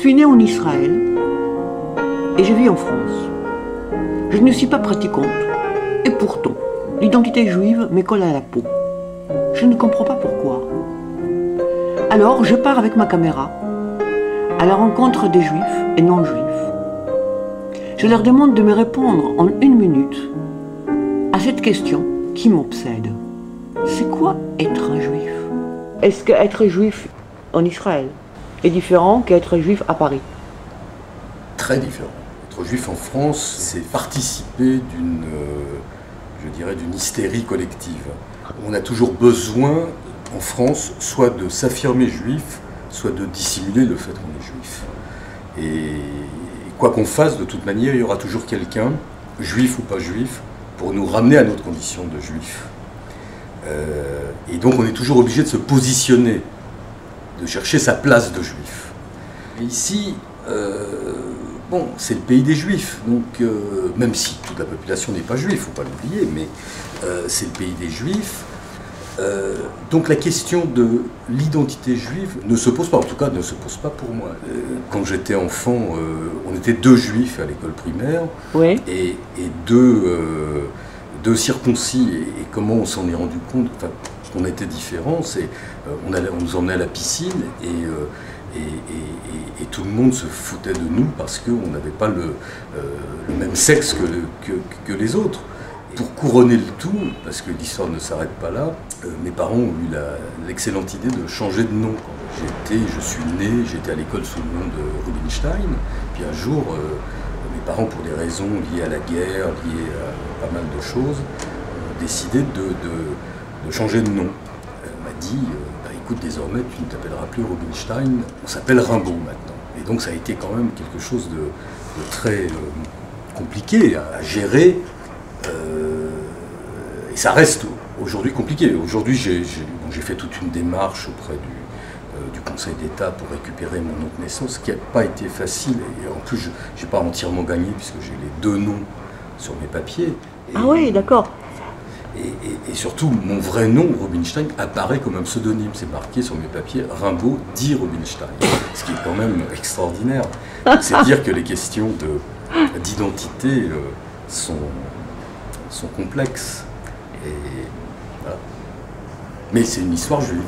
suis née en Israël et je vis en France. Je ne suis pas pratiquante et pourtant, l'identité juive me colle à la peau. Je ne comprends pas pourquoi. Alors, je pars avec ma caméra à la rencontre des juifs et non-juifs. Je leur demande de me répondre en 1 minute à cette question qui m'obsède. C'est quoi être un juif? Est-ce qu'être juif en Israël est différent qu'être juif à Paris? Très différent. Être juif en France, c'est participer d'une, d'une hystérie collective. On a toujours besoin, en France, soit de s'affirmer juif, soit de dissimuler le fait qu'on est juif. Et quoi qu'on fasse, de toute manière, il y aura toujours quelqu'un, juif ou pas juif, pour nous ramener à notre condition de juif. Et donc on est toujours obligé de se positionner, de chercher sa place de juif. Et ici, bon, c'est le pays des juifs, donc même si toute la population n'est pas juive, il ne faut pas l'oublier, mais c'est le pays des juifs. Donc la question de l'identité juive ne se pose pas, en tout cas ne se pose pas pour moi. Quand j'étais enfant, on était 2 juifs à l'école primaire, Oui. et deux circoncis, et comment on s'en est rendu compte, enfin, qu'on était différents, c'est on nous emmenait à la piscine et tout le monde se foutait de nous parce qu'on n'avait pas le même sexe que les autres. Pour couronner le tout, parce que l'histoire ne s'arrête pas là, mes parents ont eu l'excellente idée de changer de nom. Je suis né, j'étais à l'école sous le nom de Rubinstein, puis un jour, mes parents, pour des raisons liées à la guerre, liées à pas mal de choses, ont décidé de changer de nom. Elle m'a dit, écoute, désormais, tu ne t'appelleras plus Rubinstein, on s'appelle Rimbaud maintenant. Et donc ça a été quand même quelque chose de très compliqué à gérer. Et ça reste aujourd'hui compliqué. Aujourd'hui, j'ai fait toute une démarche auprès du Conseil d'État pour récupérer mon nom de naissance, ce qui n'a pas été facile. Et en plus, je n'ai pas entièrement gagné puisque j'ai les 2 noms sur mes papiers. Ah oui, d'accord. Et surtout, mon vrai nom, Rubinstein, apparaît comme un pseudonyme. C'est marqué sur mes papiers, Rimbaud dit Rubinstein. Ce qui est quand même extraordinaire. C'est dire que les questions d'identité sont complexes. Et voilà. Mais c'est une histoire juive.